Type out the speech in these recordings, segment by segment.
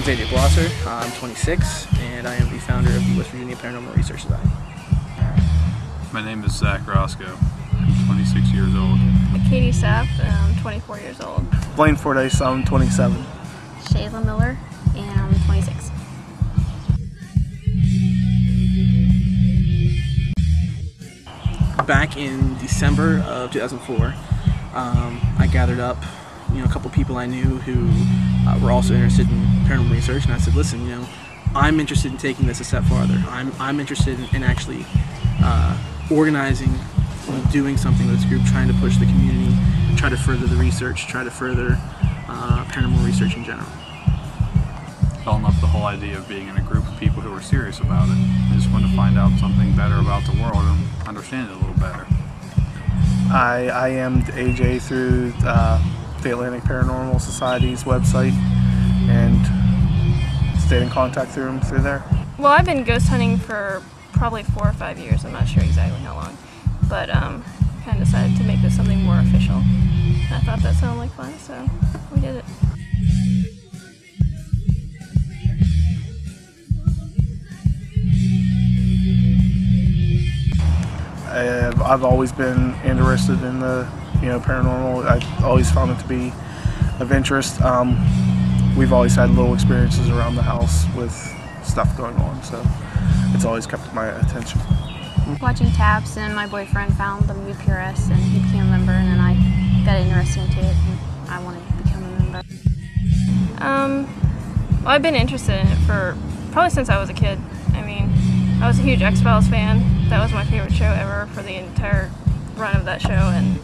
I'm 26, and I am the founder of the West Virginia Paranormal Research Society. My name is Zach Roscoe. I'm 26 years old. Katie Sapp, and I'm 24 years old. Blaine Fordyce, I'm 27. Shayla Miller, and I'm 26. Back in December of 2004, I gathered up, a couple people I knew who were also interested in paranormal research, and I said, listen, I'm interested in taking this a step farther. I'm interested in actually organizing, doing something with this group, trying to push the community, try to further the research, try to further paranormal research in general. Fell in love with the whole idea of being in a group of people who were serious about it. I just wanted to find out something better about the world and understand it a little better. I am'd AJ through the Atlantic Paranormal Society's website and stayed in contact through him through there. Well, I've been ghost hunting for probably 4 or 5 years. I'm not sure exactly how long, but kind of decided to make this something more official. I thought that sounded like fun, so we did it. I've always been interested in the paranormal. I've always found it to be of interest. We've always had little experiences around the house with stuff going on, so it's always kept my attention. Watching Taps, and my boyfriend found the movie PRS, and he became a member, and then I got interested into it, and I wanted to become a member. Well, I've been interested in it for probably since I was a kid. I was a huge X-Files fan. That was my favorite show ever for the entire run of that show, and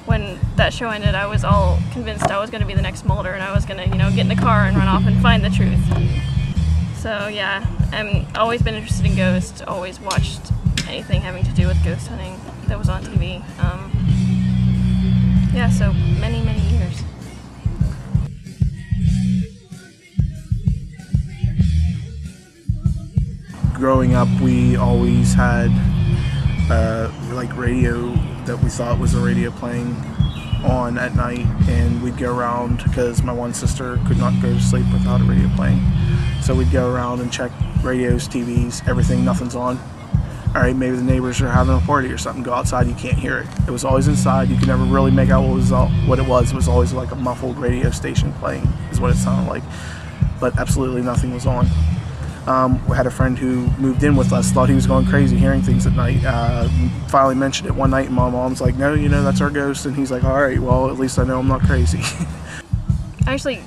when that show ended, I was all convinced I was going to be the next Mulder, and I was going to, get in the car and run off and find the truth. So yeah, I've always been interested in ghosts, always watched anything having to do with ghost hunting that was on TV. Yeah, so many, many years. Growing up, we always had radio that we thought was a radio playing on at night, and we'd go around because my one sister could not go to sleep without a radio playing. So we'd go around and check radios, TVs, everything, nothing's on. All right, maybe the neighbors are having a party or something. Go outside, you can't hear it. It was always inside. You could never really make out what it was. It was always like a muffled radio station playing, is what it sounded like. But absolutely nothing was on. We had a friend who moved in with us, thought he was going crazy hearing things at night. Finally mentioned it one night, and my mom's like, no, that's our ghost. And he's like, all right, well, at least I know I'm not crazy. Actually,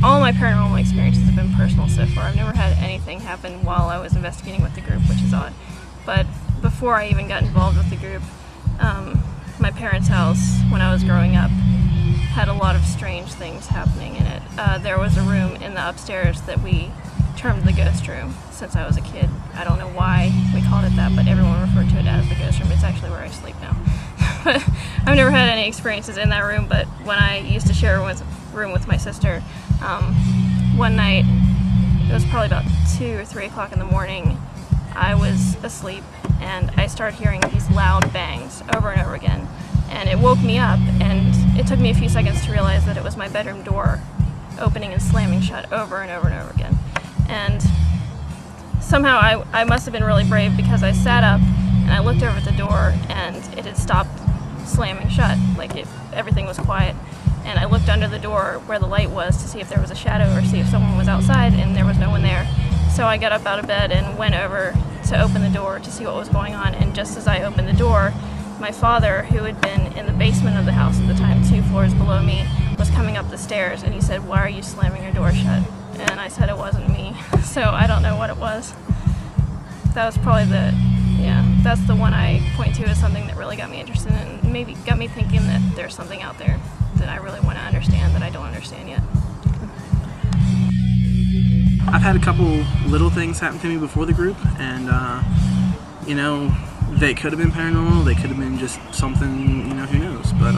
all my paranormal experiences have been personal so far. I've never had anything happen while I was investigating with the group, which is odd. But before I even got involved with the group, my parents' house, when I was growing up, had a lot of strange things happening in it. There was a room in the upstairs that we termed the ghost room since I was a kid. I don't know why we called it that, but everyone referred to it as the ghost room. It's actually where I sleep now. But I've never had any experiences in that room, but when I used to share a room with my sister, one night, it was probably about 2 or 3 o'clock in the morning, I was asleep and I started hearing these loud bangs over and over again, and it woke me up, and it took me a few seconds to realize that it was my bedroom door opening and slamming shut over and over and over again. And somehow I must have been really brave, because I sat up and I looked over at the door and it had stopped slamming shut, everything was quiet. And I looked under the door where the light was to see if there was a shadow or see if someone was outside, and there was no one there. So I got up out of bed and went over to open the door to see what was going on, and just as I opened the door, my father, who had been in the basement of the house at the time, 2 floors below me, was coming up the stairs, and he said, "Why are you slamming your door shut?" And I said it wasn't me, so I don't know what it was. That was probably that's the one I point to as something that really got me interested in, and maybe got me thinking that there's something out there that I really want to understand that I don't understand yet. I've had a couple little things happen to me before the group, and they could have been paranormal, they could have been just something, who knows. But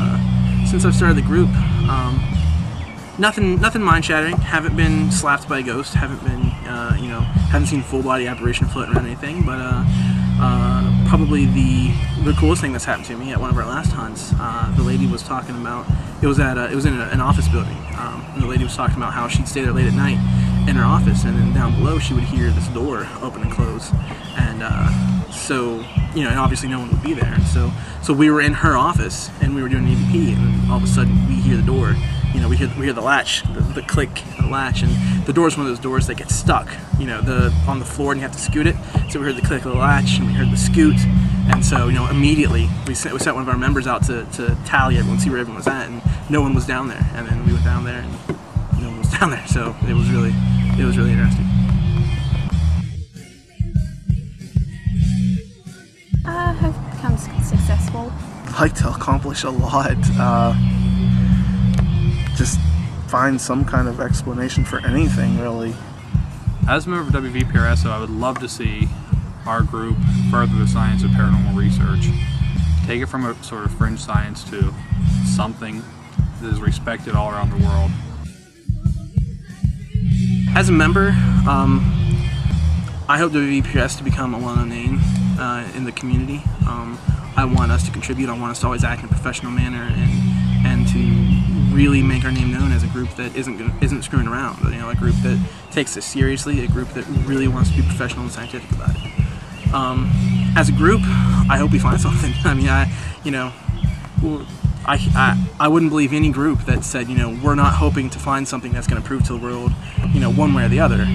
since I've started the group, nothing mind-shattering. Haven't been slapped by a ghost. Haven't been, haven't seen full-body apparition floating around anything. But probably the coolest thing that's happened to me at one of our last hunts, the lady was talking about. It was in an office building, and the lady was talking about how she'd stay there late at night, in her office, and then down below she would hear this door open and close, and so and obviously no one would be there, and so we were in her office and we were doing an EVP, and all of a sudden we hear the door. We hear the latch, the click of the latch, and the door is one of those doors that gets stuck, on the floor, and you have to scoot it. So we heard the click of the latch, and we heard the scoot, and so immediately we sent one of our members out to tally everyone, see where everyone was at, and no one was down there. And then we went down there, and no one was down there. So it was really interesting. I've become successful. I like to accomplish a lot. Just find some kind of explanation for anything, really. As a member of WVPRSO, I would love to see our group further the science of paranormal research. Take it from a sort of fringe science to something that is respected all around the world. As a member, I hope WVPRS to become a well-known name in the community. I want us to contribute. I want us to always act in a professional manner and to really make our name known as a group that isn't screwing around. A group that takes this seriously, a group that really wants to be professional and scientific about it. As a group, I hope we find something. I wouldn't believe any group that said, we're not hoping to find something that's going to prove to the world, one way or the other.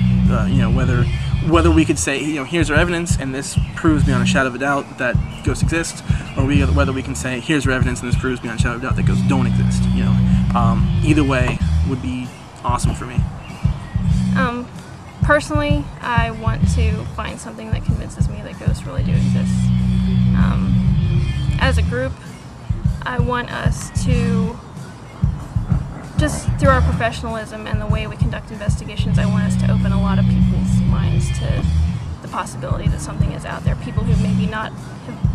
Whether we could say, here's our evidence and this proves beyond a shadow of a doubt that ghosts exist, or whether we can say, here's our evidence and this proves beyond a shadow of a doubt that ghosts don't exist. Either way would be awesome for me. Personally, I want to find something that convinces me that ghosts really do exist. As a group, I want us to, just through our professionalism and the way we conduct investigations, I want us to open a lot of people's minds to the possibility that something is out there. People who maybe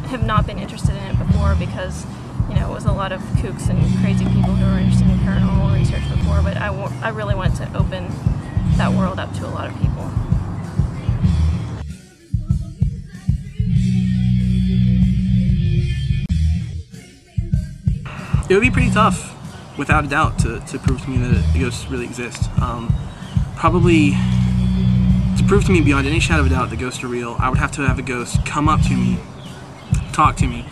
have not been interested in it before because, it was a lot of kooks and crazy people who were interested in paranormal research before, but I really want to open that world up to a lot of people. It would be pretty tough, without a doubt, to prove to me that ghosts really exist. Probably, to prove to me beyond any shadow of a doubt that ghosts are real, I would have to have a ghost come up to me, talk to me,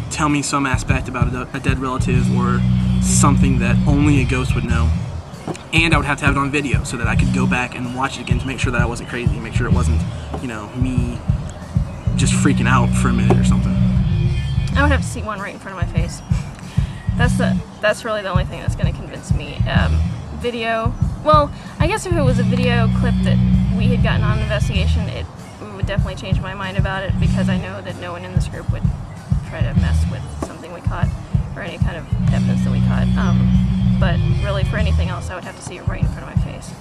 tell me some aspect about a dead relative or something that only a ghost would know. And I would have to have it on video so that I could go back and watch it again to make sure that I wasn't crazy, make sure it wasn't, me just freaking out for a minute or something. I would have to see one right in front of my face. That's really the only thing that's going to convince me. Video, well, I guess if it was a video clip that we had gotten on an investigation, it would definitely change my mind about it, because I know that no one in this group would try to mess with something we caught or any kind of evidence that we caught. But really, for anything else, I would have to see it right in front of my face.